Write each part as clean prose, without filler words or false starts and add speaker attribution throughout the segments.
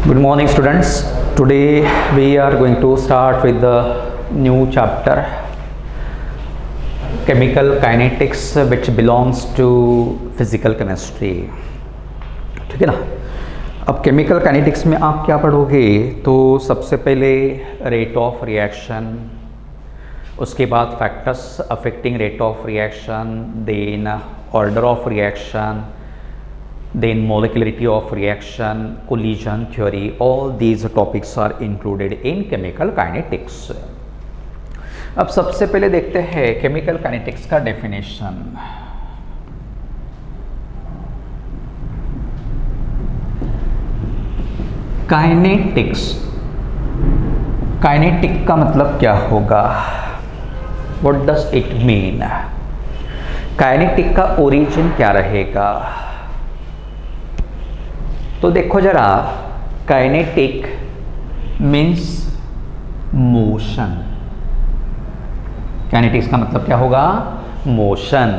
Speaker 1: Good morning, students. Today we are going to start with the new chapter, chemical kinetics, which belongs to physical chemistry. ठीक है ना। अब chemical kinetics में आप क्या पढ़ोगे, तो सबसे पहले रेट ऑफ रिएक्शन, उसके बाद factors affecting rate of reaction, then order of reaction, then molecularity of reaction, collision theory. All these topics are included in chemical kinetics. अब सबसे पहले देखते हैं केमिकल काइनेटिक्स का डेफिनेशन। काइनेटिक्स, काइनेटिक का मतलब क्या होगा, what does it mean, kinetic का ओरिजिन क्या रहेगा। तो देखो जरा, काइनेटिक मीन्स मोशन। काइनेटिक्स का मतलब क्या होगा, मोशन।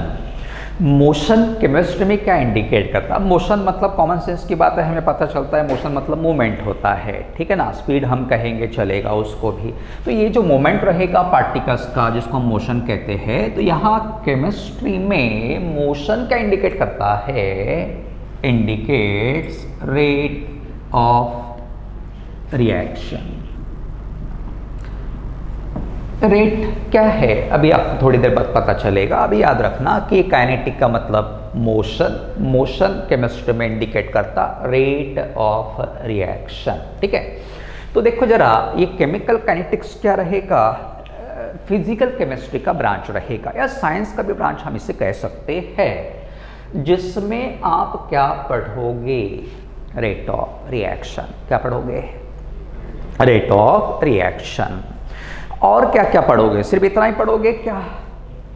Speaker 1: मोशन केमिस्ट्री में क्या इंडिकेट करता है। मोशन मतलब कॉमन सेंस की बात है, हमें पता चलता है मोशन मतलब मूवमेंट होता है, ठीक है ना। स्पीड हम कहेंगे चलेगा उसको भी। तो ये जो मूवमेंट रहेगा पार्टिकल्स का, जिसको हम मोशन कहते हैं, तो यहाँ केमिस्ट्री में मोशन क्या इंडिकेट करता है, indicates rate of reaction। Rate क्या है अभी आपको थोड़ी देर बाद पता चलेगा। अभी याद रखना कि काइनेटिक का मतलब मोशन, मोशन केमिस्ट्री में इंडिकेट करता रेट ऑफ रिएक्शन, ठीक है। तो देखो जरा, ये केमिकल काइनेटिक्स क्या रहेगा, फिजिकल केमिस्ट्री का ब्रांच रहेगा, या साइंस का भी ब्रांच हम इसे कह सकते हैं, जिसमें आप क्या पढ़ोगे, रेट ऑफ रिएक्शन। क्या पढ़ोगे, रेट ऑफ रिएक्शन। और क्या क्या पढ़ोगे, सिर्फ इतना ही पढ़ोगे क्या।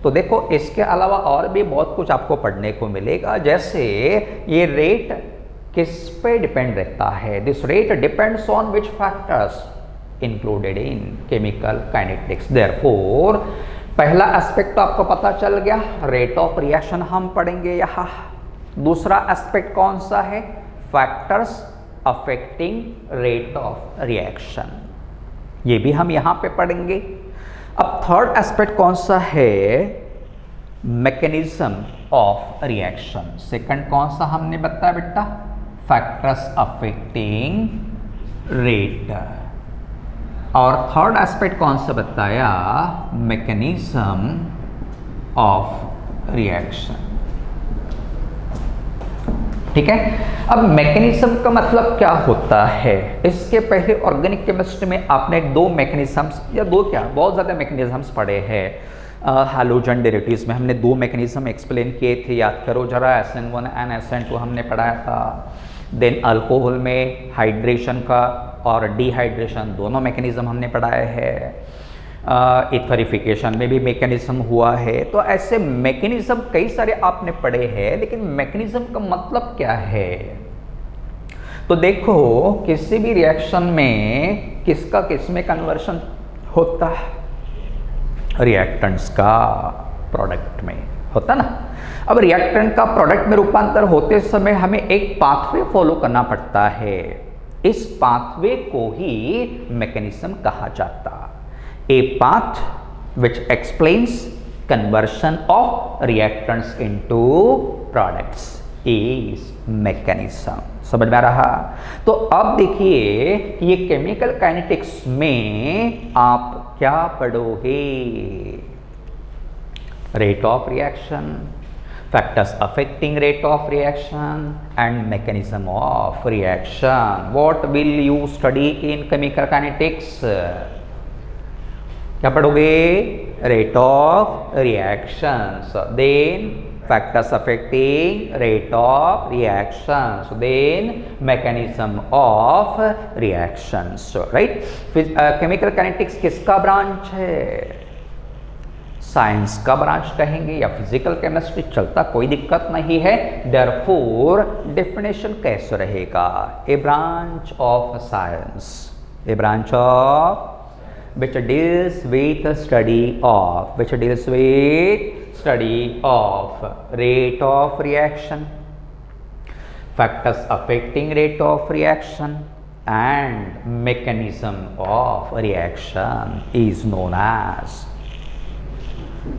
Speaker 1: तो देखो, इसके अलावा और भी बहुत कुछ आपको पढ़ने को मिलेगा। जैसे ये रेट किस पे डिपेंड रहता है, this rate depends on which factors included in chemical kinetics. Therefore पहला एस्पेक्ट तो आपको पता चल गया, रेट ऑफ रिएक्शन हम पढ़ेंगे यहाँ। दूसरा एस्पेक्ट कौन सा है, factors affecting rate of reaction, ये भी हम यहाँ पे पढ़ेंगे। अब थर्ड एस्पेक्ट कौन सा है, मैकेनिज्म ऑफ रिएक्शन। सेकंड कौन सा हमने बताया बेटा, फैक्टर्स अफेक्टिंग रेट। और थर्ड एस्पेक्ट कौन सा बताया, मैकेनिज्म ऑफ रिएक्शन, ठीक है। अब मैकेनिज्म का मतलब क्या होता है, इसके पहले ऑर्गेनिक केमिस्ट्री में आपने दो मैकेनिज्म्स, या दो क्या, बहुत ज़्यादा मैकेनिज्म्स पढ़े हैं। हैलोजन डेरिवेटिव्स में हमने दो मैकेनिज्म एक्सप्लेन किए थे, याद करो जरा, SN1 एंड SN2 हमने पढ़ाया था। देन अल्कोहल में हाइड्रेशन का और डिहाइड्रेशन दोनों मैकेनिज्म हमने पढ़ाए हैं। इथरिफिकेशन में भी मैकेनिज्म हुआ है। तो ऐसे मैकेनिज्म कई सारे आपने पढ़े हैं, लेकिन मैकेनिज्म का मतलब क्या है। तो देखो, किसी भी रिएक्शन में किसका किस में कन्वर्शन होता है, रिएक्टेंट्स का प्रोडक्ट में होता ना। अब रिएक्टेंट का प्रोडक्ट में रूपांतर होते समय हमें एक पाथवे फॉलो करना पड़ता है, इस पाथवे को ही मैकेनिज्म कहा जाता। A path which explains conversion of reactants into products is mechanism. समझ में आ रहा। तो अब देखिए, ये केमिकल काइनेटिक्स में आप क्या पढ़ोगे, rate of reaction, factors affecting rate of reaction and mechanism of reaction. What will you study in chemical kinetics? क्या पढ़ोगे, rate of reactions, then factors affecting rate of reactions, then mechanism of reactions, right? chemical kinetics किसका branch है, science का branch कहेंगे या physical chemistry, चलता, कोई दिक्कत नहीं है। देयरफॉर डेफिनेशन कैसे रहेगा, a branch of science, a branch of which deals with study of, which deals with study of rate of reaction, factors affecting rate of reaction, and mechanism of reaction is known as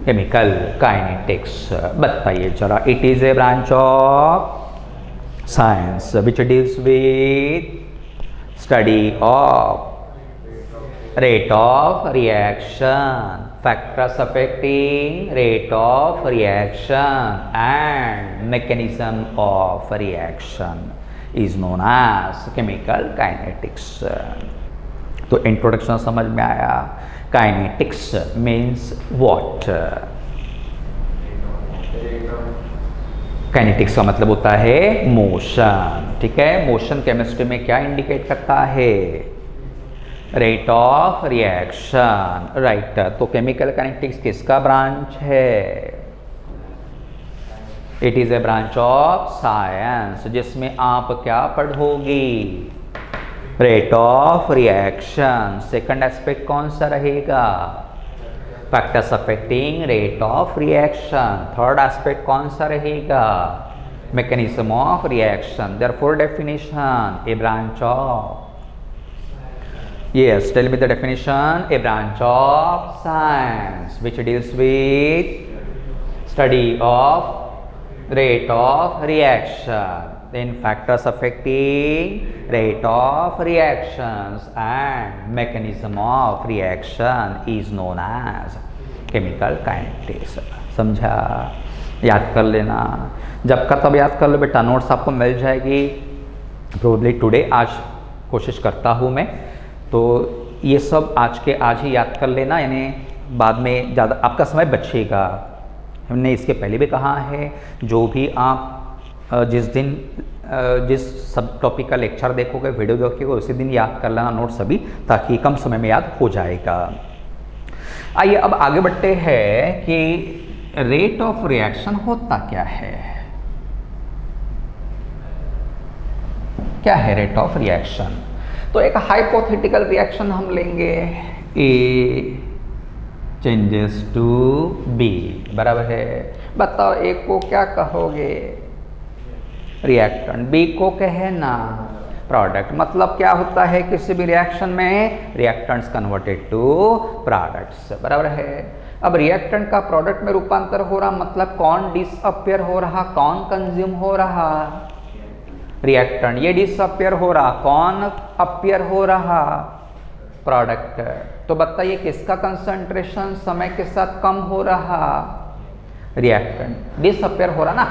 Speaker 1: chemical kinetics. बताइए जरा, it is a branch of science which deals with study of rate of reaction, factors affecting rate of reaction and mechanism of reaction is known as chemical kinetics. तो introduction समझ में आया. Kinetics means what? Kinetics का मतलब होता है motion. ठीक है, मोशन केमिस्ट्री में क्या इंडिकेट करता है? Rate of reaction. राइट. तो केमिकल काइनेटिक्स किसका ब्रांच है? It is a branch of science जिसमें आप क्या पढ़ोगी? Rate of reaction. Second aspect कौन सा रहेगा? Factors affecting rate of reaction. Third aspect कौन सा रहेगा? Mechanism of reaction. Therefore definition, a branch of, yes, tell me the definition. A branch of science which deals with study of rate of reaction, then factors affecting rate of reactions and mechanism of reaction is known as chemical kinetics. समझा? याद कर लेना. जब का तब याद कर लो बेटा. नोट्स आपको मिल जाएगी प्रोबेबली टुडे. आज कोशिश करता हूँ मैं. तो ये सब आज के आज ही याद कर लेना, यानी बाद में ज़्यादा आपका समय बचेगा. हमने इसके पहले भी कहा है, जो भी आप जिस दिन जिस सब टॉपिक का लेक्चर देखोगे, वीडियो देखोगे, उसी दिन याद कर लेना नोट सभी, ताकि कम समय में याद हो जाएगा. आइए अब आगे बढ़ते हैं कि रेट ऑफ रिएक्शन होता क्या है. क्या है रेट ऑफ रिएक्शन? तो एक हाइपोथेटिकल रिएक्शन हम लेंगे. ए चेंजेस टू बी, बराबर है. बताओ ए को क्या कहोगे? रिएक्टेंट. बी को कहना प्रोडक्ट. मतलब क्या होता है किसी भी रिएक्शन में? रिएक्टेंट्स कन्वर्टेड टू प्रोडक्ट्स, बराबर है. अब रिएक्टेंट का प्रोडक्ट में रूपांतर हो रहा, मतलब कौन डिसअपियर हो रहा, कौन कंज्यूम हो रहा? रिएक्टेंट. ये डिसअपियर हो रहा, कौन अपियर हो रहा? प्रोडक्ट. तो बताइए किसका कंसंट्रेशन समय के साथ कम हो रहा? रिएक्टेंट. डिसअपियर हो रहा ना,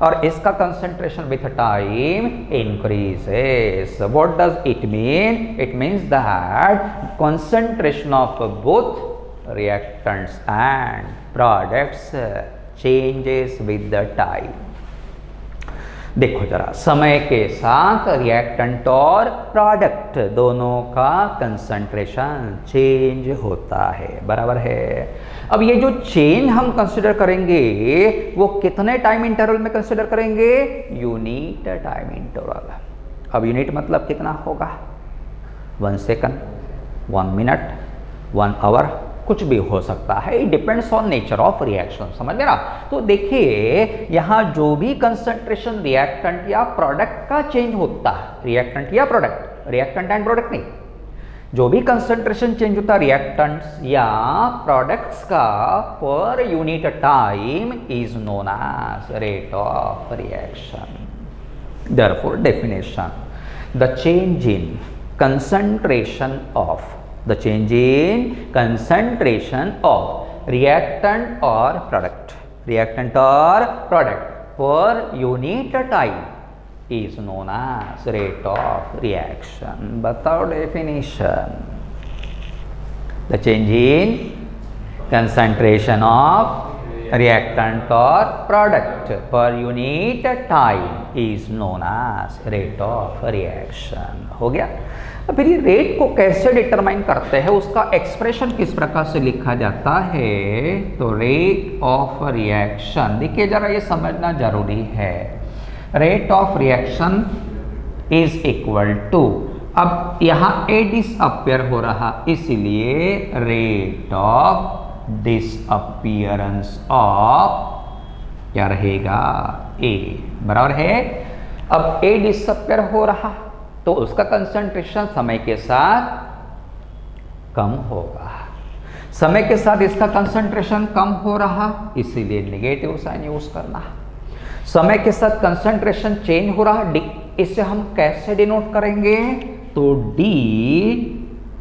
Speaker 1: और इसका concentration with time increases. What does it mean? It means that concentration of both reactants and products changes with the time. देखो जरा, समय के साथ रिएक्टेंट और प्रोडक्ट दोनों का कंसंट्रेशन चेंज होता है, बराबर है. अब ये जो चेंज हम कंसिडर करेंगे वो कितने टाइम इंटरवल में कंसिडर करेंगे? Unit time interval. अब यूनिट मतलब कितना होगा? 1 सेकंड, 1 मिनट, 1 आवर, कुछ भी हो सकता है. It depends on nature of reaction. समझ गए ना? तो देखिए यहाँ जो भी कंसंट्रेशन रिएक्टेंट या प्रोडक्ट का चेंज होता है, रिएक्टेंट या प्रोडक्ट, रिएक्टेंट एंड प्रोडक्ट नहीं, जो भी कंसंट्रेशन चेंज होता है रिएक्टेंट्स या प्रोडक्ट्स का पर unit time is known as rate of reaction. Therefore definition, the change in concentration of reactant or product per unit time is known as rate of reaction. बताओ definition. The change in concentration of reactant or product per unit time is known as rate of reaction. हो गया. अब फिर ये rate को कैसे determine करते हैं, उसका एक्सप्रेशन किस प्रकार से लिखा जाता है? तो रेट ऑफ रिएक्शन, देखिए जरा ये समझना जरूरी है. Rate of reaction is equal to, अब यहाँ ए डिसअपियर हो रहा, इसलिए रेट ऑफ डिसअपियरेंस ऑफ क्या रहेगा? ए, बराबर है. अब ए डिसअपियर हो रहा, तो उसका कंसंट्रेशन समय के साथ कम होगा। समय के साथ इसका कंसंट्रेशन कम हो रहा, इसीलिए नेगेटिव साइन यूज करना। समय के साथ कंसंट्रेशन चेंज हो रहा, इसे हम कैसे डिनोट करेंगे? तो d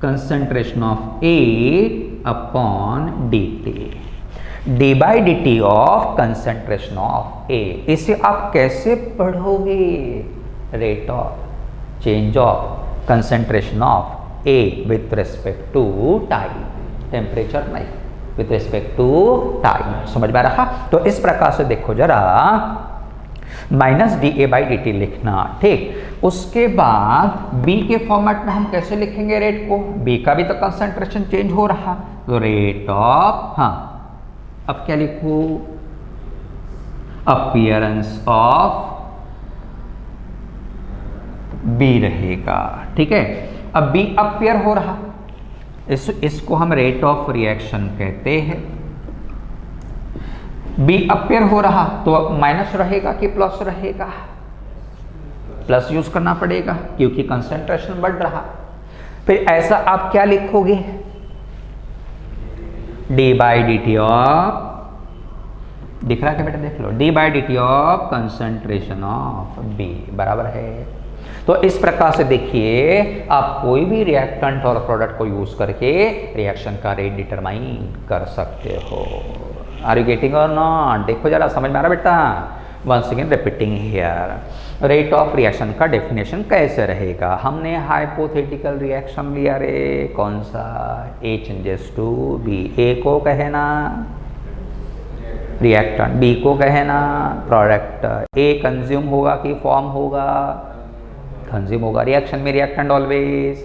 Speaker 1: concentration of A upon d t, d by D T of concentration of A. इसे आप कैसे पढ़ोगे? Rate of change of concentration of A with respect to time, temperature नहीं, विथ रिस्पेक्ट टू टाइम। समझ में आ रहा? तो इस प्रकार से देखो जरा, minus D A by D T लिखना, ठीक। उसके बाद बी के फॉर्मेट में हम कैसे लिखेंगे रेट को? बी का भी तो कंसंट्रेशन चेंज हो रहा, तो रेट ऑफ, हाँ अब क्या लिखूं? अपीयरेंस ऑफ बी रहेगा, ठीक है। अब बी अपीयर हो रहा, इसको हम रेट ऑफ रिएक्शन कहते हैं। बी अपीयर हो रहा तो माइनस रहेगा कि प्लस रहेगा? प्लस यूज करना पड़ेगा क्योंकि कंसंट्रेशन बढ़ रहा। फिर ऐसा आप क्या लिखोगे? D by D T of, दिख रहा है बेटा? देख लो, d by D T of concentration of B बराबर है। तो इस प्रकार से देखिए, आप कोई भी रिएक्टेंट और प्रोडक्ट को यूज करके रिएक्शन का रेट डिटरमाइन कर सकते हो। आर यू गेटिंग और नॉट? देखो जरा, समझ में आ रहा बेटा? Once again repeating here, rate of reaction का डेफिनेशन कैसे रहेगा? हमने हाइपोथेटिकल रिएक्शन लिया रे, कौन सा? A changes to B. A को कहना रिएक्टेंट, बी को कहना प्रोडक्ट। ए कंज्यूम होगा कि फॉर्म होगा? कंज्यूम होगा। रिएक्शन में रिएक्टेंट ऑलवेज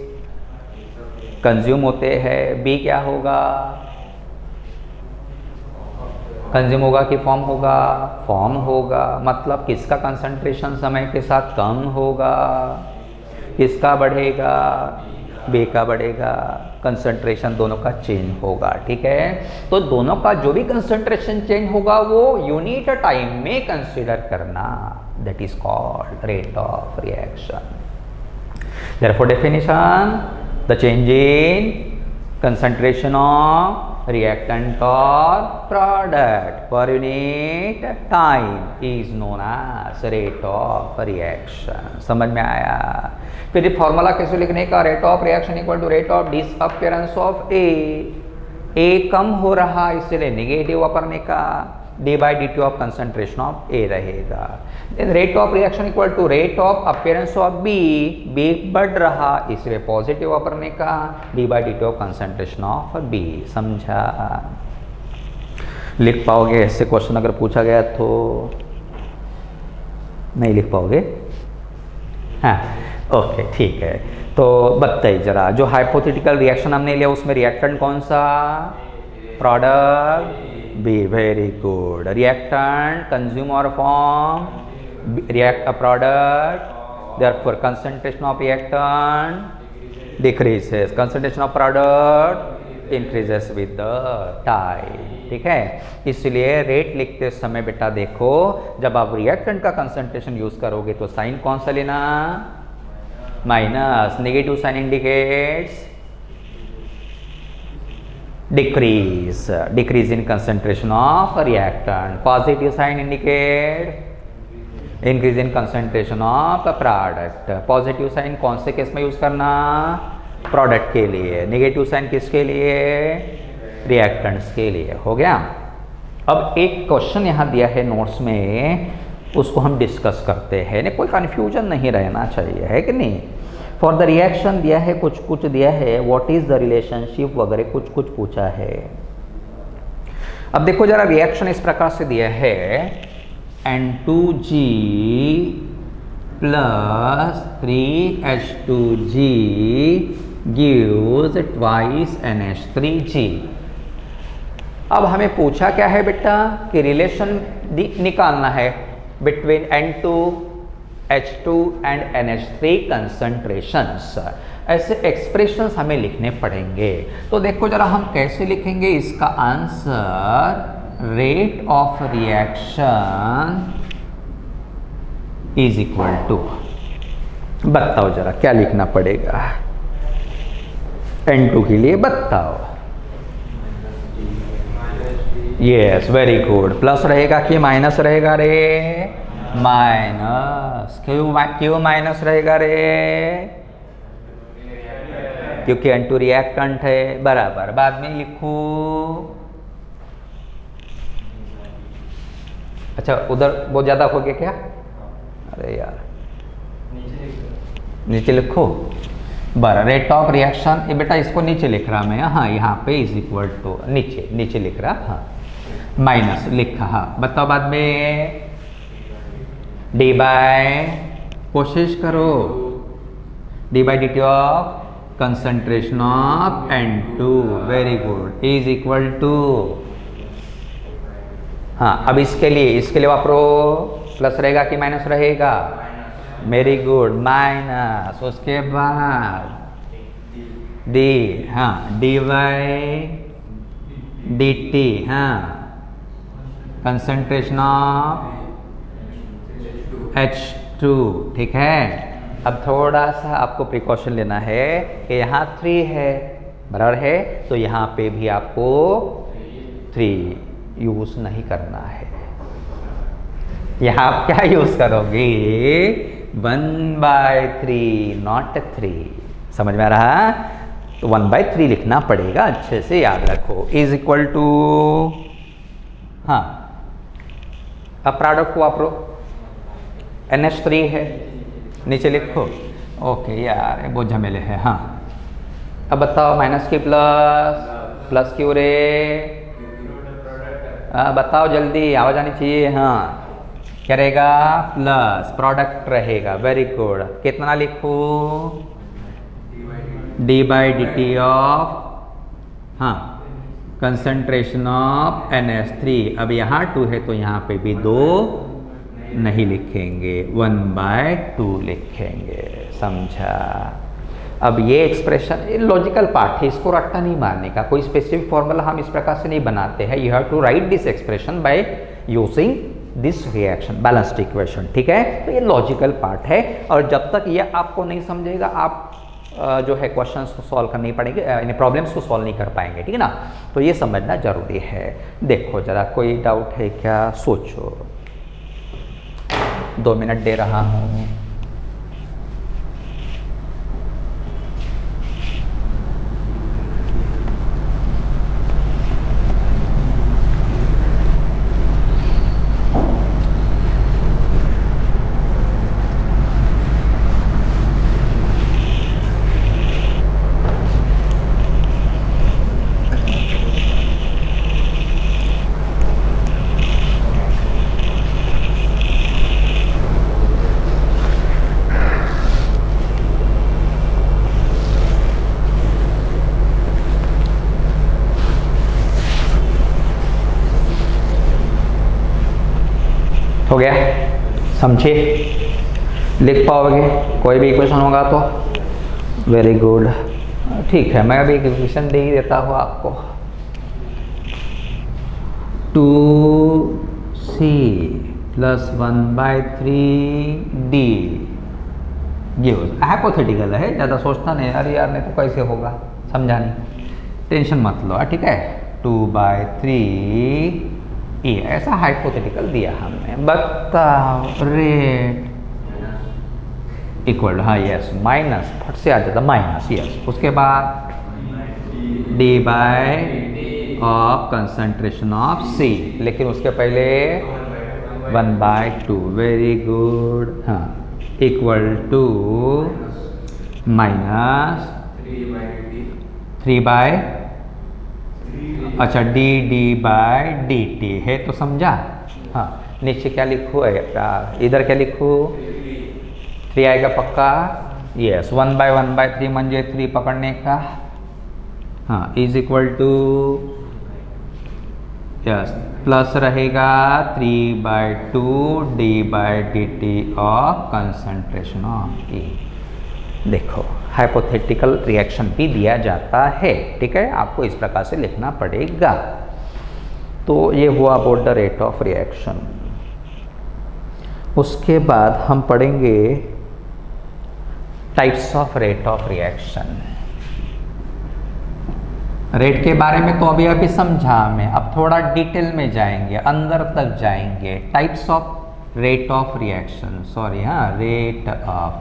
Speaker 1: कंज्यूम होते हैं। बी क्या होगा? कंज्यूम होगा कि फॉर्म होगा? फॉर्म होगा। मतलब किसका कंसंट्रेशन समय के साथ कम होगा? किसका बढ़ेगा? बी का बढ़ेगा। कंसंट्रेशन दोनों का चेंज होगा, ठीक है। तो दोनों का जो भी कंसंट्रेशन चेंज होगा वो यूनिट टाइम में कंसीडर करना, that is called rate of reaction. Therefore definition, the change in concentration of reactant or product per unit time is known as rate of reaction. समझ में आया? फिर ये फॉर्मूला कैसे लिखने का? Rate of reaction equal to rate of disappearance of A. A कम हो रहा इसलिए नेगेटिव अपरने का, d by D T of concentration of A रहेगा। Rate of reaction equal to rate of appearance of B. B बढ़ रहा इसलिए पॉजिटिव अपरने का, d by D T of concentration of B. समझा? लिख पाओगे ऐसे क्वेश्चन अगर पूछा गया तो? नहीं लिख पाओगे? हाँ ओके, ठीक है। तो बताइए जरा, जो हाइपोथेटिकल रिएक्शन हमने लिया उसमें रिएक्टेंट कौन सा? Product B. Very good. Reactant consume और form react a product, therefore concentration of reactant decreases, concentration of product increases with the time, ठीक है। इसलिए रेट लिखते समय बेटा देखो, जब आप रिएक्टेंट का कंसंट्रेशन यूज करोगे तो साइन कौन सा लेना? Minus. Negative sign indicates decrease, decrease in concentration of reactant. Positive sign indicate increase in concentration of product. Positive sign कौन से केस में यूज करना? प्रोडक्ट के लिए। नेगेटिव साइन किसके लिए? रिएक्टेंट्स के लिए। हो गया। अब एक क्वेश्चन यहाँ दिया है नोट्स में, उसको हम डिस्कस करते हैं। कोई कन्फ्यूजन नहीं रहना चाहिए, है कि नहीं? फॉर द रिएक्शन दिया है, कुछ कुछ दिया है, व्हाट इज द रिलेशनशिप वगैरह कुछ कुछ पूछा है। अब देखो जरा, रिएक्शन इस प्रकार से दिया है, N2G plus 3H2G gives twice NH3G। अब हमें पूछा क्या है बेटा कि रिलेशन निकालना है between N2, H2 and NH3 concentrations. ऐसे एक्सप्रेशंस हमें लिखने पड़ेंगे। तो देखो जरा हम कैसे लिखेंगे इसका answer. Rate of reaction is equal to, बताओ जरा क्या लिखना पड़ेगा N2 के लिए, बताओ। Yes, very good. प्लस रहेगा कि माइनस रहेगा रे? माइनस। क्यों माइनस रहेगा रे? क्योंकि N2 रिएक्टेंट है, बराबर। बाद में लिखूं, अच्छा उधर बहुत ज़्यादा हो गया क्या? अरे यार, नीचे लिखो। बराबर, रेट ऑफ रिएक्शन, ये बेटा इसको नीचे लिख रहा मैं, हाँ यहाँ पे इज इक्वल टू, नीचे लिख रहा, हाँ माइनस लिखा, हाँ बताओ बाद में। डी बाय, कोशिश करो, D by D T of concentration of N2, very good, is equal to, हाँ अब इसके लिए वापरो, प्लस रहेगा कि माइनस रहेगा? Very good, minus. उसके बाद डी, हाँ डी वाई डी टी, हाँ कंसंट्रेशन ऑफ H2, ठीक है। अब थोड़ा सा आपको प्रिकॉशन लेना है कि यहाँ 3 है, बराबर है, तो यहाँ पे भी आपको 3 यूज नहीं करना है। यहाँ आप क्या यूज करोगे? 1/3, नॉट 3। समझ में आ रहा? तो 1/3 लिखना पड़ेगा, अच्छे से याद रखो। इज इक्वल टू, हाँ अब प्रोडक्ट को वापरो, NH3 है, नीचे लिखो। ओके यार, ये बहुत झमेले है, हाँ अब बताओ माइनस की प्लस क्यों रे? बताओ जल्दी, आवाज आनी चाहिए, हाँ क्या रहेगा? प्लस, प्रोडक्ट रहेगा, वेरी गुड। कितना लिखूं? D by D T of, हाँ कंसंट्रेशन ऑफ NH3। अब यहाँ 2 है तो यहाँ पे भी 2 नहीं लिखेंगे, 1/2 लिखेंगे, समझा? अब ये एक्सप्रेशन लॉजिकल पार्ट है, इसको रट्टा नहीं मारने का, कोई स्पेसिफिक फॉर्मूला हम इस प्रकार से नहीं बनाते हैं। You have to write this expression by using this reaction balanced equation, ठीक है। तो ये लॉजिकल पार्ट है, और जब तक ये आपको नहीं समझेगा आप जो है क्वेश्चंस को सॉल्व करने पड़ेंगे, यानी प्रॉब्लम्स को सॉल्व नहीं कर पाएंगे, ठीक है ना। तो ये समझना जरूरी है। देखो जरा, कोई डाउट है क्या? सोचो, 2 मिनट दे रहा हूँ। हो गया? समझे? लिख पाओगे? कोई भी इक्वेशन होगा तो वेरी गुड, ठीक है। मैं अभी इक्वेशन दे ही देता हूँ आपको। 2c प्लस 1/3d, ये हाइपोथेटिकल है, ज़्यादा सोचना नहीं। अरे यार नहीं तो कैसे होगा, समझा नहीं, टेंशन मत लो, ठीक है। 2/3 ये ऐसा हाइपोथेटिकल दिया हमने। बताओ रेट इक्वल, हाँ यस, माइनस, फट से आ जाता माइनस, यस। उसके बाद D by of concentration of C, लेकिन उसके पहले 1/2, वेरी गुड, हाँ इक्वल टू माइनस 3 अच्छा डी/dt है, तो समझा? हाँ नीचे क्या लिखूँ, इधर क्या लिखूँ? 3 आएगा पक्का, यस। 1/1/3 म्हणजे 3 पकड़ने का, हाँ is equal to, yes plus रहेगा 3/2 d/dt of concentration of E। देखो हाइपोथेटिकल रिएक्शन भी दिया जाता है, ठीक है, आपको इस प्रकार से लिखना पड़ेगा। तो ये हुआ about the rate of reaction. उसके बाद हम पढ़ेंगे types of rate of reaction. Rate के बारे में तो अभी समझा मैं, अब थोड़ा डिटेल में जाएंगे, अंदर तक जाएंगे। Types of rate of reaction, sorry हाँ, रेट ऑफ।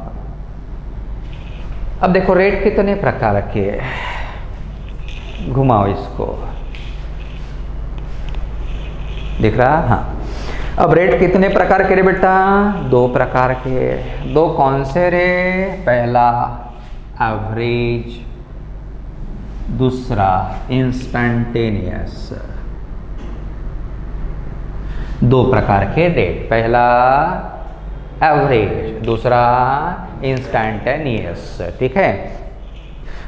Speaker 1: अब देखो रेट कितने प्रकार के, घुमाओ इसको, दिख रहा? हाँ। अब रेट कितने प्रकार के रे बेटा? दो प्रकार के। दो कौन से रे? पहला एवरेज, दूसरा इंस्टेंटेनियस। दो प्रकार के रेट, पहला एवरेज, दूसरा इंस्टेंटेनियस। ठीक है।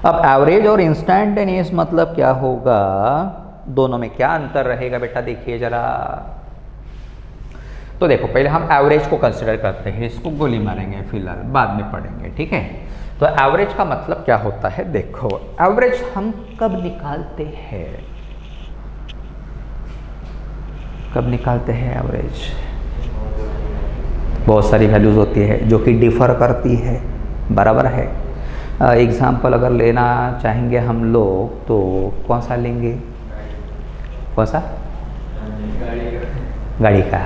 Speaker 1: अब एवरेज और इंस्टेंटेनियस मतलब क्या होगा, दोनों में क्या अंतर रहेगा बेटा? देखिए जरा। तो देखो पहले हम एवरेज को कंसिडर करते हैं, इसको गोली मारेंगे फिलहाल, बाद में पढ़ेंगे। ठीक है। तो एवरेज का मतलब क्या होता है? देखो एवरेज हम कब निकालते हैं? कब निकालते हैं एवरेज? बहुत सारी वैल्यूज होती है जो कि डिफर करती है, बराबर है। एग्जाम्पल अगर लेना चाहेंगे हम लोग तो कौन सा लेंगे? कौन सा? गाड़ी का।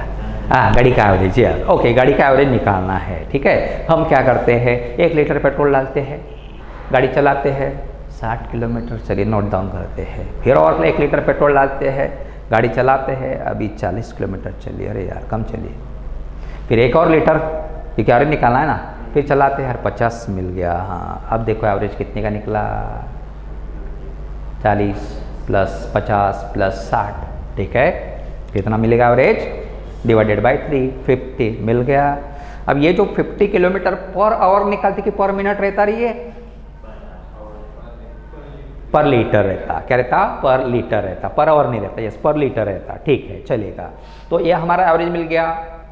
Speaker 1: हाँ, गाड़ी का एवरेज, यार ओके, गाड़ी का एवरेज निकालना है। ठीक है। हम क्या करते हैं, 1 लीटर पेट्रोल डालते हैं, गाड़ी चलाते हैं 60 किलोमीटर, चलिए नोट डाउन करते हैं। फिर और 1 लीटर पेट्रोल डालते हैं, गाड़ी चलाते हैं, अभी 40 किलोमीटर चलिए, अरे यार कम चलिए। फिर 1 और लीटर, क्योंकि एवरेज निकालना है ना, फिर चलाते हैं, 50 मिल गया। हाँ, अब देखो एवरेज कितने का निकला? 40 + 50 + 60। ठीक है। कितना मिलेगा एवरेज? डिवाइडेड बाई 3, 50 मिल गया। अब ये जो 50 किलोमीटर पर आवर निकालती कि पर मिनट रहता रही है? पर लीटर रहता। क्या रहता? पर लीटर रहता, पर आवर नहीं रहता। यस, पर लीटर रहता। ठीक है, चलेगा। तो ये हमारा एवरेज मिल गया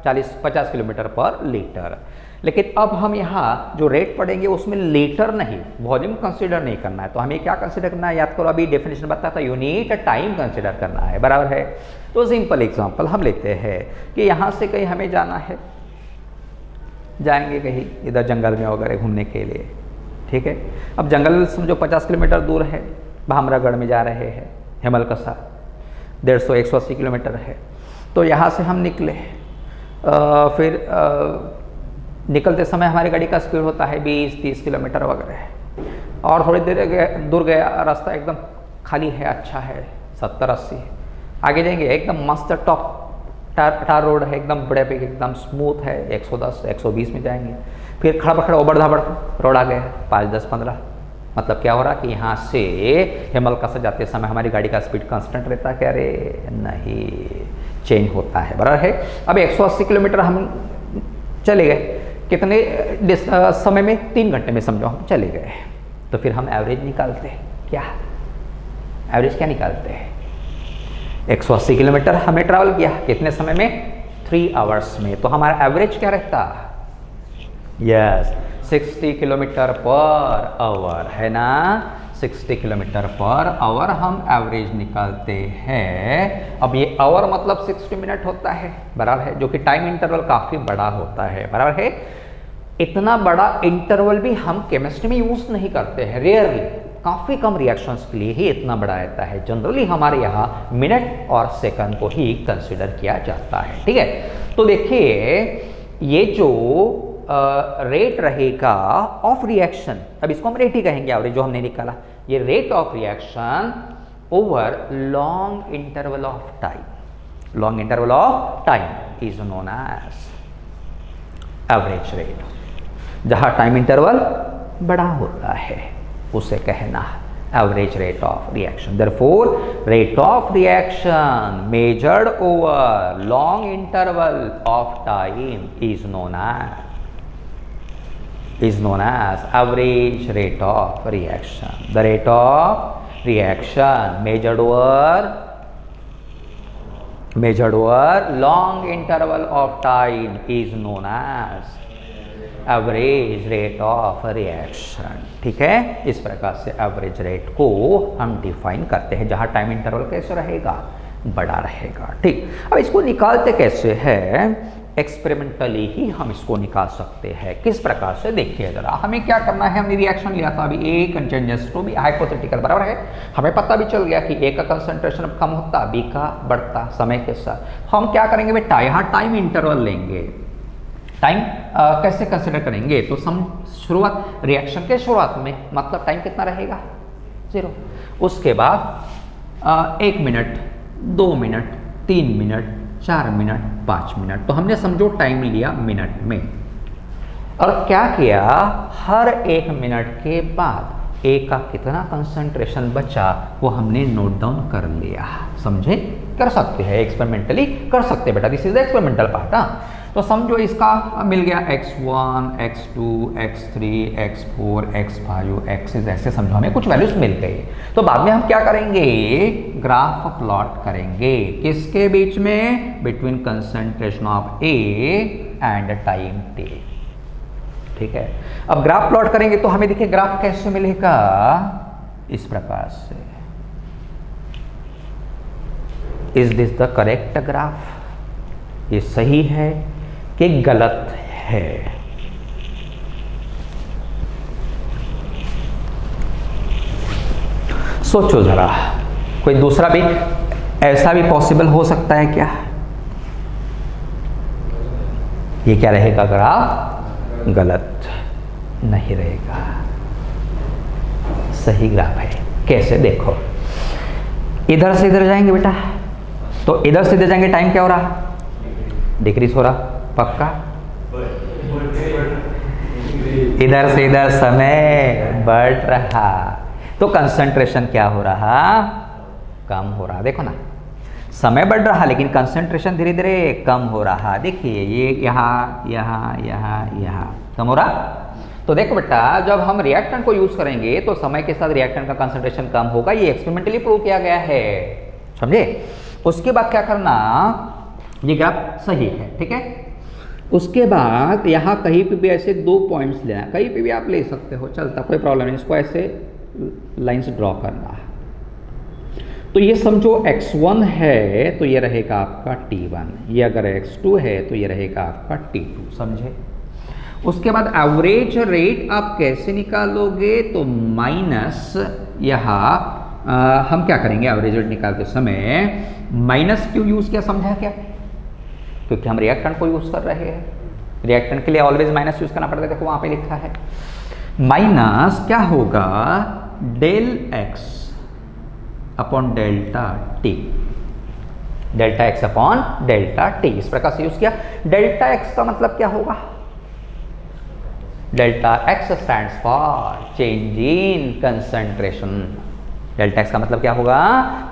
Speaker 1: 40-50 किलोमीटर पर लीटर। लेकिन अब हम यहाँ जो रेट पढ़ेंगे उसमें लीटर नहीं, वॉल्यूम कंसीडर नहीं करना है। तो हमें क्या कंसीडर करना है? याद करो, अभी डेफिनेशन बताया था, यूनिट टाइम कंसीडर करना है, बराबर है। तो सिंपल एग्जांपल हम लेते हैं कि यहाँ से कहीं हमें जाना है, जाएंगे कहीं इधर जंगल में वगैरह घूमने के लिए। ठीक है। अब जंगल समझो 50 किलोमीटर दूर है, भामरागढ़ में जा रहे हैं, हेमलकसा 150-180 किलोमीटर है। तो यहाँ से हम निकले, फिर निकलते समय हमारी गाड़ी का स्पीड होता है 20-30 किलोमीटर वगैरह, और थोड़ी देर दूर गया, रास्ता एकदम खाली है, अच्छा है, 70-80। आगे जाएंगे, एकदम मस्त टॉप टार रोड है, एकदम बड़े पे, एकदम स्मूथ है, 110-120 में जाएंगे। फिर खड़ा पखड़ा उबड़ धाबड़ रोड आ गया 5-10-15। मतलब क्या हो रहा कि यहाँ से हेमलका से जाते समय हमारी गाड़ी का स्पीड कांस्टेंट रहता है क्या? अरे नहीं, चेंज होता है, बराबर है। अब 180 किलोमीटर हम चले गए, कितने समय में? 3 घंटे में समझो हम चले गए। तो फिर हम एवरेज निकालते हैं। क्या एवरेज क्या निकालते हैं? 180 किलोमीटर हमने ट्रैवल किया, कितने समय में? 3 आवर्स में। तो हमारा एवरेज क्या रहता? यस, 60 किलोमीटर पर आवर, है ना? 60 किलोमीटर पर आवर हम एवरेज निकालते हैं। अब ये आवर मतलब 60 मिनट होता है, बराबर है, जो कि टाइम इंटरवल काफ़ी बड़ा होता है, बराबर है। इतना बड़ा इंटरवल भी हम केमिस्ट्री में यूज़ नहीं करते हैं, रेयरली, काफ़ी कम रिएक्शंस के लिए ही इतना बड़ा रहता है। जनरली हमारे यहाँ मिनट और सेकंड को ही कंसिडर किया जाता है। ठीक है। तो देखिए ये जो रेट रहेगा ऑफ रिएक्शन, अब इसको हम रेट ही कहेंगे, एवरेज जो हमने निकाला, ये rate of reaction over long interval of time, long interval of time is known as average rate. जहां टाइम इंटरवल बड़ा होता है उसे कहना average rate of reaction. Therefore rate of reaction measured over long interval of time is known as average rate of reaction. The rate of reaction measured over long interval of time is known as average rate of reaction. ठीक है। इस प्रकार से average rate को हम define करते हैं, जहां टाइम इंटरवल कैसे रहेगा? बड़ा रहेगा। ठीक। अब इसको निकालते कैसे है? एक्सपेरिमेंटली ही हम इसको निकाल सकते हैं। किस प्रकार से देखिए जरा, हमें क्या करना है, हमने रिएक्शन लिया था अभी A continuous to B hypothetical, बराबर है। हमें पता भी चल गया कि ए का कंसंट्रेशन अब कम होता, बी का बढ़ता समय के साथ। हम क्या करेंगे बेटा, यहाँ टाइम इंटरवल लेंगे। टाइम कैसे कंसिडर करेंगे, तो शुरुआत रिएक्शन के शुरुआत में मतलब टाइम कितना रहेगा, 0। उसके बाद 1 minute, 2 minute, 3 minute, 4 minute, 5 minute, तो हमने समझो टाइम लिया मिनट में। और क्या किया, हर 1 मिनट के बाद ए का कितना कंसंट्रेशन बचा वो हमने नोट डाउन कर लिया। समझे, कर सकते हैं, एक्सपेरिमेंटली कर सकते हैं बेटा, this is the experimental part. तो समझो इसका मिल गया x1, x2, x3, x4, x5, x6, ऐसे समझो हमें कुछ वैल्यूज मिल गई। तो बाद में हम क्या करेंगे, ग्राफ प्लॉट करेंगे, किसके बीच में, between concentration of A and time t। ठीक है, अब ग्राफ प्लॉट करेंगे तो हमें देखिए ग्राफ कैसे मिलेगा, इस प्रकार से। Is this the correct graph, ये सही है कि गलत है। सोचो जरा, कोई दूसरा भी ऐसा भी पॉसिबल हो सकता है क्या, ये क्या रहेगा ग्राफ, गलत नहीं रहेगा, सही ग्राफ है। कैसे, देखो इधर से इधर जाएंगे बेटा, तो इधर से इधर जाएंगे, टाइम क्या हो रहा, डिक्रीज हो रहा, पक्का। इधर से इधर समय बढ़ रहा, तो कंसंट्रेशन क्या हो रहा, कम हो रहा। देखो ना, समय बढ़ रहा लेकिन कंसंट्रेशन धीरे धीरे कम हो रहा। देखिए ये यहाँ यहाँ यहाँ यहाँ कम हो रहा। तो देखो बेटा, जब हम रिएक्टेंट को यूज करेंगे तो समय के साथ रिएक्टेंट का कंसंट्रेशन कम होगा, ये एक्सपेरिमेंटली प्रूव किया गया है, समझे। उसके बाद क्या करना, ये ग्राफ सही है, ठीक है। उसके बाद यहाँ कहीं पे भी ऐसे 2 पॉइंट्स लेना, कहीं पे भी आप ले सकते हो, चलता, कोई प्रॉब्लम नहीं। इसको ऐसे लाइंस ड्रॉ करना है। तो ये समझो x1 है तो ये रहेगा आपका t1, ये अगर x2 है तो ये रहेगा आपका t2, समझे। उसके बाद एवरेज रेट आप कैसे निकालोगे, तो माइनस यहाँ हम क्या करेंगे, एवरेज रेट निकालते समय माइनस क्यों यूज किया, समझा क्या, क्योंकि हम रिएक्टेंट को यूज कर रहे हैं। रिएक्टेंट के लिए ऑलवेज माइनस यूज करना पड़ता है, देखो वहां पे लिखा है। माइनस क्या होगा, del X upon delta T, delta X upon delta T, इस प्रकार से यूज किया। डेल्टा एक्स का मतलब क्या होगा, delta X stands for change in concentration. Delta x का मतलब क्या होगा,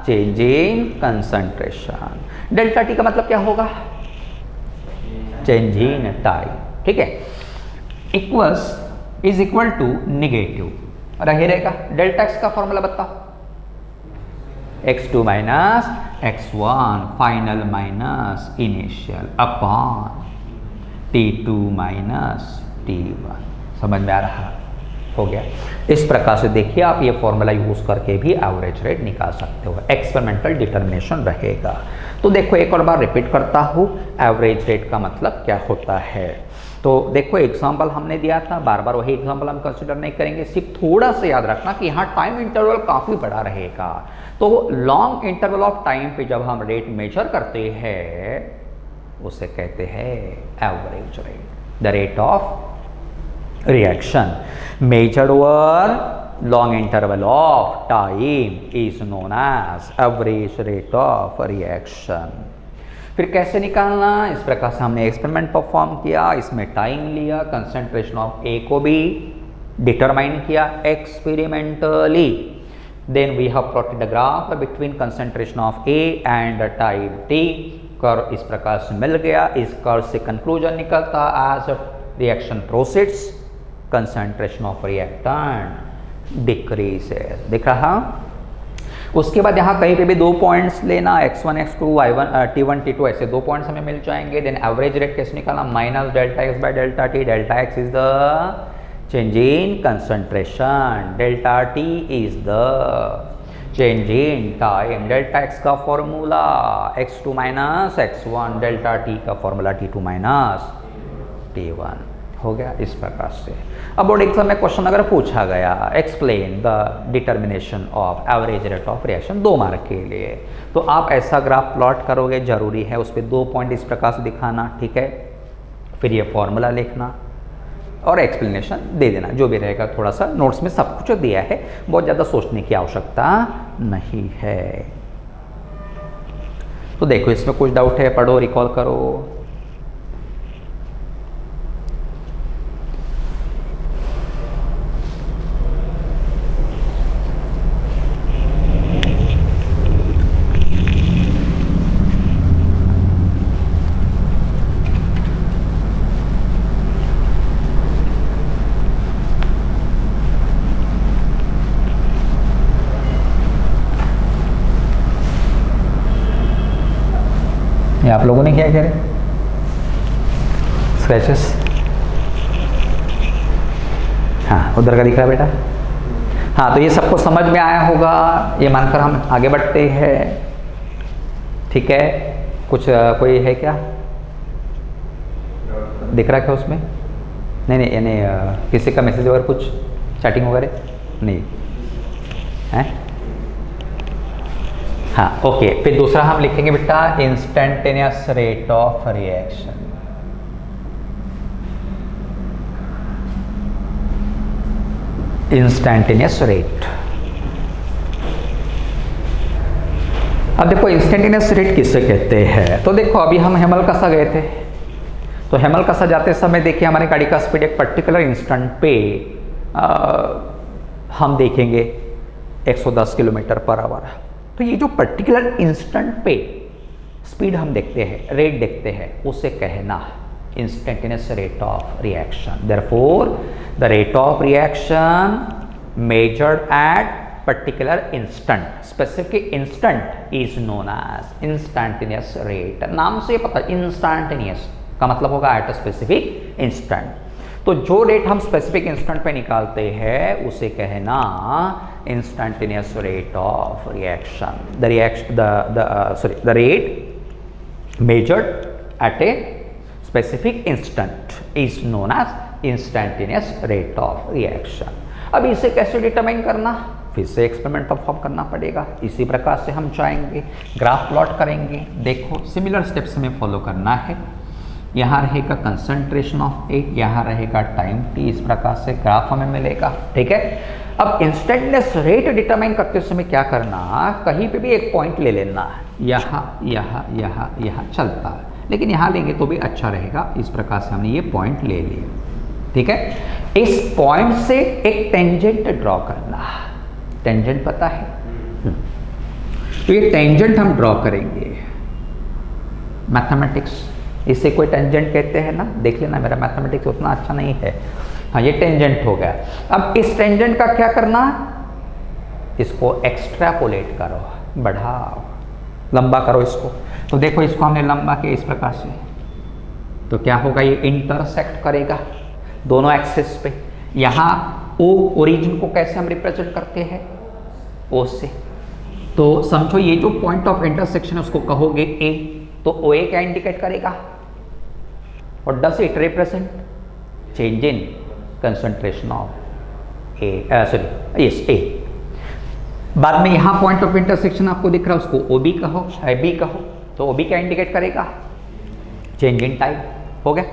Speaker 1: change in concentration. Delta T का मतलब क्या होगा, चेंज इन टाइम, ठीक है। Equals is equal to negative रहेगा। डेल्टा एक्स का फॉर्मूला बताओ, x2 minus x1 final minus initial upon t2 minus t1। समझ में आ रहा, हो गया। इस प्रकार से देखिए आप ये फॉर्मूला यूज करके भी एवरेज रेट निकाल सकते हो, एक्सपेरिमेंटल डिटर्मिनेशन रहेगा। तो देखो एक और बार रिपीट करता हूँ, एवरेज रेट का मतलब क्या होता है। तो देखो एग्जाम्पल हमने दिया था, बार बार वही एग्जाम्पल हम कंसिडर नहीं करेंगे, सिर्फ थोड़ा सा याद रखना कि यहाँ टाइम इंटरवल काफ़ी बड़ा रहेगा। तो लॉन्ग इंटरवल ऑफ टाइम पे जब हम रेट मेजर करते हैं उसे कहते हैं average rate, the rate of reaction measured over long interval of time is known as average rate of reaction। फिर कैसे निकालना, इस प्रकार से हमने एक्सपेरिमेंट परफॉर्म किया, इसमें टाइम लिया, कंसंट्रेशन ऑफ ए को भी डिटरमाइन किया experimentally, then we have plotted the graph between concentration of A and time T. Curve इस प्रकार से मिल गया, इस कर्व से कंक्लूजन निकलता as reaction proceeds concentration of reactant decreases, दिख रहा। उसके बाद यहाँ कहीं पे भी 2 पॉइंट्स लेना, x1 x2 y1 t1 t2, ऐसे 2 पॉइंट्स हमें मिल जाएंगे। देन एवरेज रेट कैसे निकालना, minus delta x by delta T, delta x is the change in concentration, delta t is the change in time, delta x का formula x2 minus x1, डेल्टा T का formula t2 minus t1। हो गया इस प्रकार से। अब board exam में क्वेश्चन अगर पूछा गया, explain the determination of average rate of reaction, 2 mark के लिए, तो आप ऐसा ग्राफ प्लॉट करोगे, जरूरी है उस पर 2 पॉइंट इस प्रकार से दिखाना, ठीक है। फिर ये फॉर्मूला लिखना और एक्सप्लेनेशन दे देना, जो भी रहेगा। थोड़ा सा नोट्स में सब कुछ दिया है, बहुत ज़्यादा सोचने की आवश्यकता नहीं है। तो देखो इसमें कुछ डाउट है, पढ़ो, रिकॉल करो। ये आप लोगों ने क्या करे, स्क्रैचेस? हाँ, उधर का दिख रहा है बेटा। हाँ, तो ये सबको समझ में आया होगा, ये मानकर हम आगे बढ़ते हैं, ठीक है। कुछ कोई है क्या, दिख रहा क्या उसमें? नहीं नहीं, यानी किसी का मैसेज वगैरह, कुछ चैटिंग वगैरह नहीं है? हाँ, ओके। फिर दूसरा हम लिखेंगे बेटा instantaneous rate of reaction. Instantaneous rate. अब देखो इंस्टेंटेनियस रेट किसे कहते हैं, तो देखो अभी हम हेमलकसा गए थे, तो हेमलकसा जाते समय देखिए हमारी गाड़ी का स्पीड एक पर्टिकुलर इंस्टेंट पे हम देखेंगे 110 किलोमीटर पर आवर। तो ये जो पर्टिकुलर इंस्टेंट पे स्पीड हम देखते हैं, रेट देखते हैं, उसे कहना instantaneous rate of reaction. Therefore the rate of reaction measured at particular instant, specific instant is known as instantaneous rate. नाम से पता, इंस्टेंटेनियस का मतलब होगा एट अ स्पेसिफिक इंस्टेंट। तो जो रेट हम स्पेसिफिक इंस्टेंट पे निकालते हैं उसे कहना instantaneous rate of reaction. The rate measured at a specific instant is known as instantaneous rate of reaction. अब इसे कैसे डिटरमाइन करना, फिर से एक्सपेरिमेंट परफॉर्म करना पड़ेगा। इसी प्रकार से हम जाएंगे, ग्राफ प्लॉट करेंगे। देखो सिमिलर स्टेप्स हमें फॉलो करना है। यहाँ रहेगा कंसंट्रेशन ऑफ ए, यहाँ रहेगा टाइम टी, इस प्रकार से ग्राफ हमें मिलेगा, ठीक है। अब इंस्टेंटेनियस रेट डिटरमाइन करते समय क्या करना, कहीं पे भी एक पॉइंट ले लेना, यहाँ यहाँ यहाँ यहाँ चलता है, लेकिन यहाँ लेंगे तो भी अच्छा रहेगा। इस प्रकार से हमने ये पॉइंट ले लिया, ठीक है। इस पॉइंट से एक टेंजेंट ड्रॉ करना, टेंजेंट पता है, तो ये टेंजेंट हम ड्रॉ करेंगे। मैथमेटिक्स इसे कोई टेंजेंट कहते हैं ना, देख लेना, मेरा मैथमेटिक्स उतना अच्छा नहीं है। हाँ, ये टेंजेंट हो गया। अब इस टेंजेंट का क्या करना, इसको एक्सट्रापोलेट करो, बढ़ाओ, लंबा करो इसको। तो देखो इसको हमने लंबा किया इस प्रकार से, तो क्या होगा, ये इंटरसेक्ट करेगा दोनों एक्सिस पे। यहाँ ओ ओरिजिन को कैसे हम रिप्रेजेंट करते हैं, ओ से, तो समझो ये जो पॉइंट ऑफ इंटरसेक्शन है उसको कहोगे ए, तो ओ ए क्या इंडिकेट करेगा, और does it represent change in concentration of A, sorry yes A. बाद में यहाँ पॉइंट ऑफ इंटरसेक्शन आपको दिख रहा है, उसको ओ बी कहो, बी कहो, तो ओ बी क्या इंडिकेट करेगा, चेंज इन टाइम। हो गया।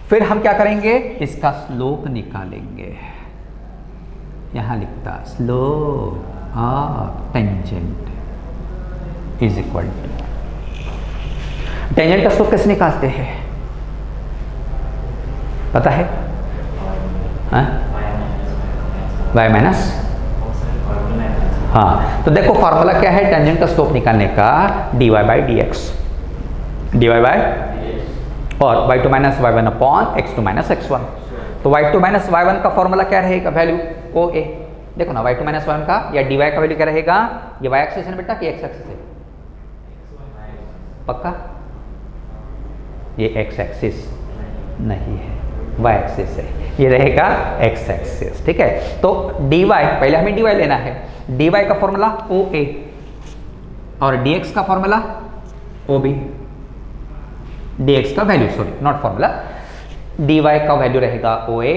Speaker 1: फिर हम क्या करेंगे, इसका स्लोप निकालेंगे, यहाँ लिखता slope of tangent is equal to, tangent का स्लोप कैसे निकालते हैं पता है, y माइनस, हाँ, तो देखो फॉर्मूला क्या है टेंजेंट का स्लोप निकालने का, dy by D X, D Y by और y2 minus y1 upon x2 minus x1। तो y2 माइनस y1 का फॉर्मूला क्या रहेगा, वैल्यू ओ ए, देखो ना y2 माइनस y1 का या dy का वैल्यू क्या रहेगा, ये y एक्सिस है बेटा कि x एक्सिस है, पक्का, ये x एक्सिस नहीं है, वाई एक्सिस है, ये रहेगा एक्स एक्सिस। ठीक है, तो dy, पहले हमें dy लेना है। dy का फॉर्मूला OA और dx का फॉर्मूला OB। dx का value, sorry not formula, dy का वैल्यू रहेगा OA,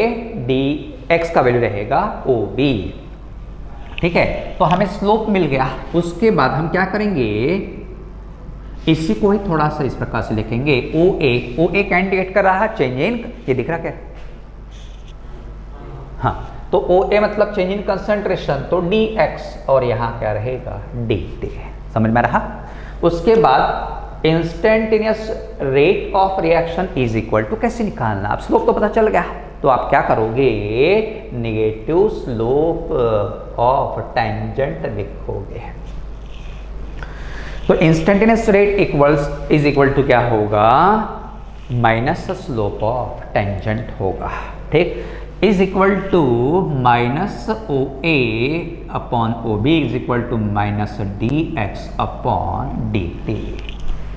Speaker 1: dx का वैल्यू रहेगा OB। ठीक है, तो हमें स्लोप मिल गया। उसके बाद हम क्या करेंगे, इसी को ही थोड़ा सा इस प्रकार से लिखेंगे। OA क्या इंडिकेट कर रहा है, चेंज इन, ये दिख रहा क्या, हाँ, तो OA मतलब चेंज इन कंसंट्रेशन, तो dx और यहां क्या रहेगा dt। समझ में रहा। उसके बाद instantaneous rate of reaction is equal to कैसे निकालना, अब स्लोप तो पता चल गया, तो आप क्या करोगे, नेगेटिव स्लोप ऑफ टेंजेंट लिखोगे। तो instantaneous rate is equal to क्या होगा, माइनस स्लोप ऑफ टेंजेंट होगा। ठीक, is equal to minus OA upon OB is equal to minus dx upon dt।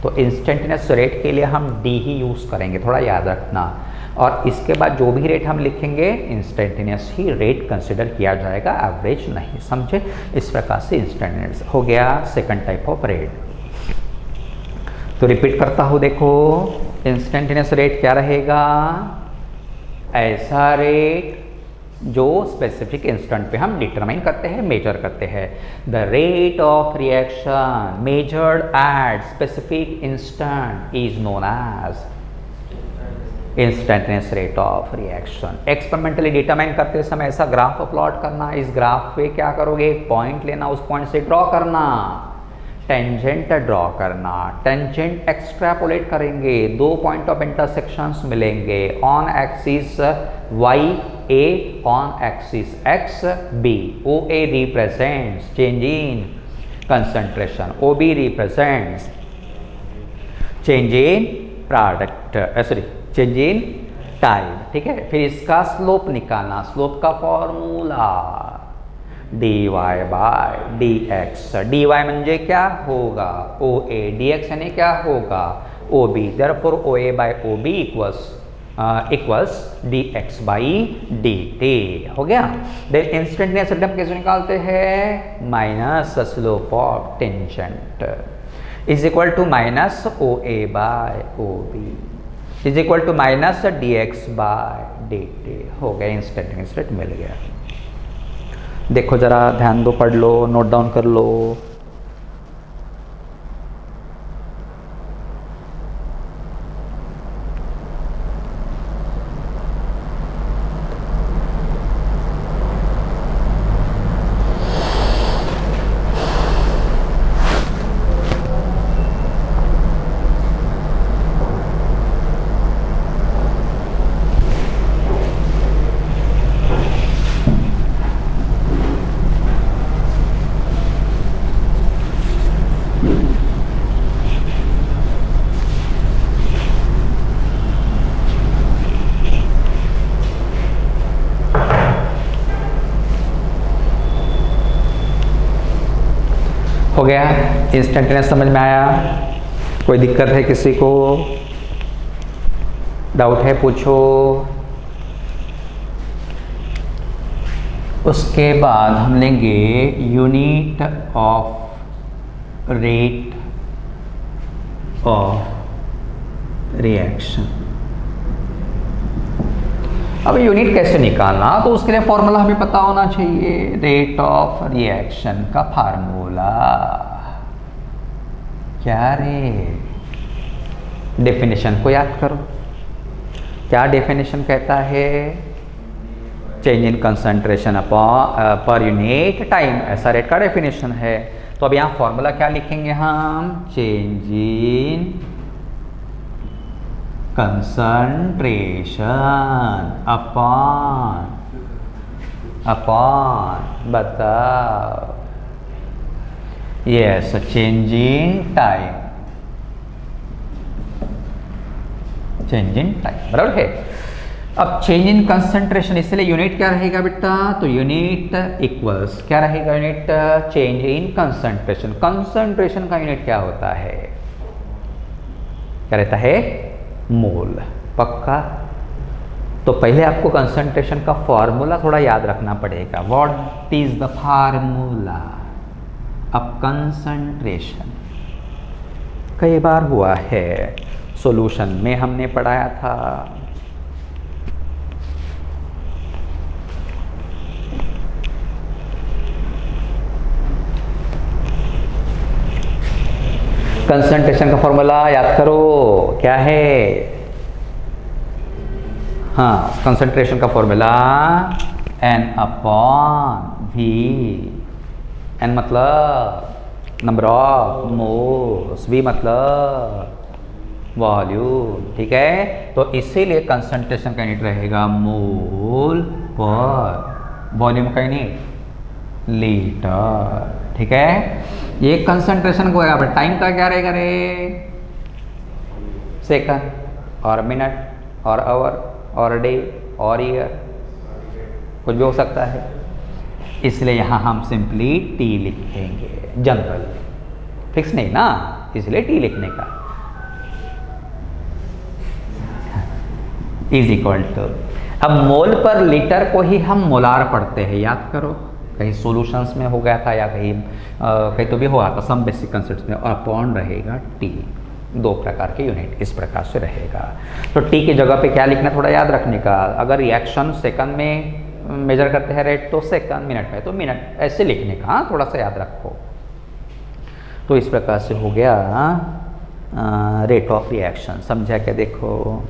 Speaker 1: तो इंस्टेंटेनियस रेट के लिए हम d ही यूज करेंगे, थोड़ा याद रखना। और इसके बाद जो भी रेट हम लिखेंगे इंस्टेंटेनियस ही रेट कंसिडर किया जाएगा, एवरेज नहीं, समझे। इस प्रकार से इंस्टेंटेनियस हो गया सेकंड टाइप ऑफ रेट। तो रिपीट करता हूँ, देखो इंस्टेंटेनियस रेट क्या रहेगा, ऐसा रेट जो स्पेसिफिक इंस्टेंट पे हम डिटरमाइन करते हैं, मेजर करते हैं। The rate of reaction measured at specific instant is known as instantaneous rate of reaction. Experimentally determine करते समय ऐसा ग्राफ प्लॉट करना, इस ग्राफ पे क्या करोगे, एक पॉइंट लेना, उस पॉइंट से ड्रॉ करना, टेंजेंट ड्रॉ करना, टेंजेंट एक्सट्रापोलेट करेंगे, दो पॉइंट ऑफ इंटरसेक्शंस मिलेंगे, on axis y a, on axis x b। OA represents change in concentration, OB represents change in product, sorry change in time. ठीक है, फिर इसका स्लोप निकालना, स्लोप का formula dy by dx। dy म्हणजे क्या होगा OA, dx यानी क्या होगा OB। Therefore OA by OB equals dx by dt हो गया। देन इंस्टेंटेनियस रेट कैसे निकालते हैं, minus slope of tangent is equal to minus OA by OB is equal to minus dx by dt हो गया। इंस्टेंटेनियस रेट मिल गया। देखो जरा ध्यान दो, पढ़ लो, नोट डाउन कर लो। हो गया, इंस्टेंटेनियस समझ में आया। कोई दिक्कत है किसी को, डाउट है पूछो। उसके बाद हम लेंगे unit of rate of reaction. अब यूनिट कैसे निकालना, तो उसके लिए फॉर्मूला हमें पता होना चाहिए। रेट ऑफ रिएक्शन का फार्मूला क्या रे, डेफिनेशन को याद करो। क्या डेफिनेशन कहता है, चेंज इन कंसंट्रेशन अपॉन पर यूनिट टाइम, ऐसा रेट का डेफिनेशन है। तो अब यहाँ फॉर्मूला क्या लिखेंगे हम, चेंज इन कंसंट्रेशन अपॉन बताओ, yes change in time, change in time बराबर है। अब चेंज इन कंसंट्रेशन, इसलिए यूनिट क्या रहेगा बेटा, तो यूनिट इक्वल्स क्या रहेगा, unit change in concentration. Concentration का यूनिट क्या होता है, क्या रहता है, मोल। पक्का तो पहले आपको कंसंट्रेशन का फॉर्मूला थोड़ा याद रखना पड़ेगा। What is the formula of concentration? कई बार हुआ है, सॉल्यूशन में हमने पढ़ाया था। कंसंट्रेशन का फॉर्मूला याद करो, क्या है? हाँ, कंसंट्रेशन का formula N upon V। N मतलब नंबर ऑफ मोल्स, V मतलब वॉल्यूम, ठीक है। तो इसीलिए कंसंट्रेशन का यूनिट रहेगा मोल पर वॉल्यूम का यूनिट लीटर, ठीक है। ये कंसंट्रेशन को यहाँ पर टाइम का क्या रहेगा रे? सेकंड और मिनट और आवर और डे और ईयर, कुछ भी हो सकता है। इसलिए यहाँ हम सिंपली टी लिखेंगे, जनरल, फिक्स नहीं ना, इसलिए टी लिखने का। इज इक्वल टू, अब मोल पर लीटर को ही हम मोलार पढ़ते हैं, याद करो। कहीं सॉल्यूशंस में हो गया था या कहीं तो भी हुआ था, सम बेसिक कंसेप्ट्स में। और अपॉन रहेगा टी, दो प्रकार के यूनिट इस प्रकार से रहेगा। तो टी की जगह पे क्या लिखना, थोड़ा याद रखने का। अगर रिएक्शन सेकंड में मेजर करते हैं रेट, तो सेकंड, मिनट में तो मिनट, ऐसे लिखने का। हाँ, थोड़ा सा याद रखो। तो इस प्रकार से हो गया रेट ऑफ रिएक्शन। समझा क्या? देखो,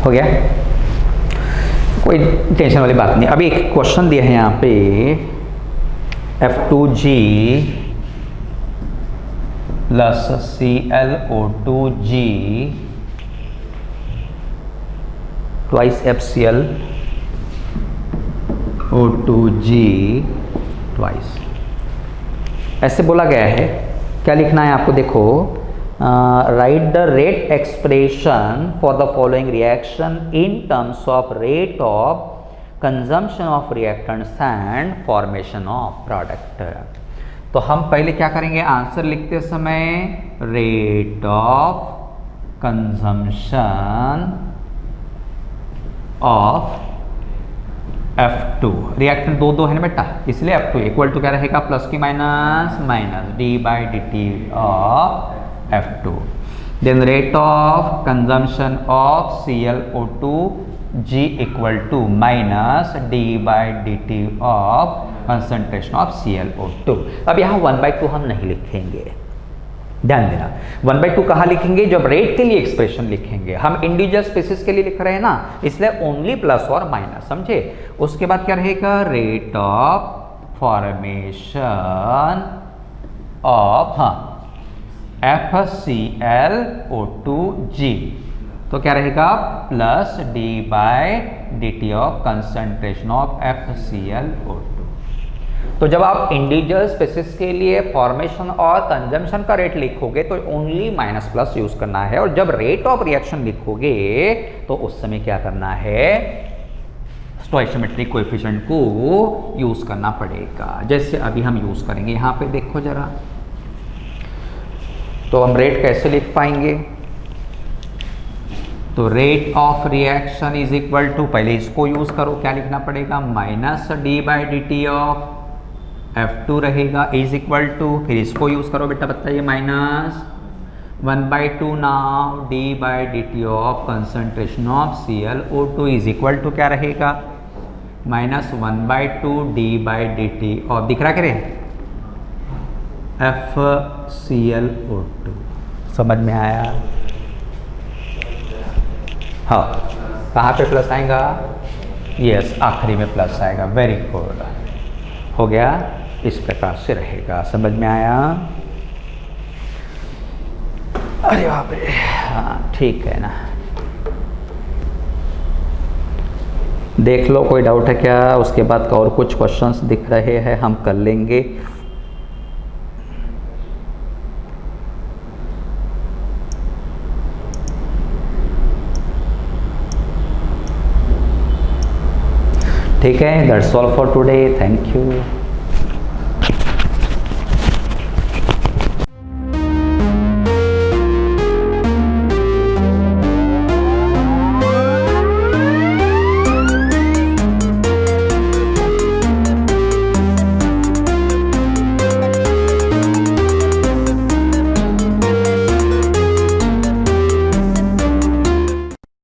Speaker 1: हो गया, कोई टेंशन वाली बात नहीं। अभी एक क्वेश्चन दिया है यहाँ पे, F2G plus ClO2G twice FCl O2G twice, ऐसे बोला गया है। क्या लिखना है आपको? देखो, write the rate expression for the following reaction in terms of rate of consumption of reactants and formation of product। तो हम पहले क्या करेंगे, आंसर लिखते समय rate of consumption of F2, reactant दो दो है ना बेटा, इसलिए F2 इक्वल टू क्या रहेगा, प्लस की minus minus d/dt of F2, then rate of consumption of ClO2G equal to minus d/dt of concentration of ClO2। अब यहाँ 1/2 हम नहीं लिखेंगे, ध्यान देना। 1/2 कहाँ लिखेंगे? जब रेट के लिए एक्सप्रेशन लिखेंगे। हम इंडिविजुअल स्पेसिस के लिए लिख रहे हैं ना, इसलिए ओनली प्लस और माइनस, समझे। उसके बाद क्या रहेगा, rate of formation of FClO2G, तो क्या रहेगा, plus d/dt of concentration of FClO2। तो जब आप इंडिविजुअल स्पेसिस के लिए फॉर्मेशन और कंजम्पशन का रेट लिखोगे तो ओनली माइनस प्लस यूज करना है, और जब रेट ऑफ रिएक्शन लिखोगे तो उस समय क्या करना है, स्टोइकियोमेट्रिक कोएफिशिएंट को यूज करना पड़ेगा, जैसे अभी हम यूज करेंगे। यहाँ पे देखो जरा, तो हम रेट कैसे लिख पाएंगे, तो rate of reaction is equal to, पहले इसको यूज करो, क्या लिखना पड़ेगा, माइनस d/dt ऑफ F2 रहेगा, इज इक्वल टू, फिर इसको यूज करो बेटा, बताइए, minus 1/2 now d/dt of concentration of ClO2 is equal to क्या रहेगा, माइनस 1/2 d/dt ऑफ, दिख रहा क्या, FClO2। समझ में आया? हाँ, कहाँ पे प्लस आएगा, यस, आखिरी में प्लस आएगा। वेरी गुड, हो गया, इस प्रकार से रहेगा। समझ में आया? अरे बाप रे, हाँ ठीक है ना। देख लो कोई डाउट है क्या, उसके बाद और कुछ क्वेश्चंस दिख रहे हैं हम कर लेंगे। ठीक है, that's all for today, thank you.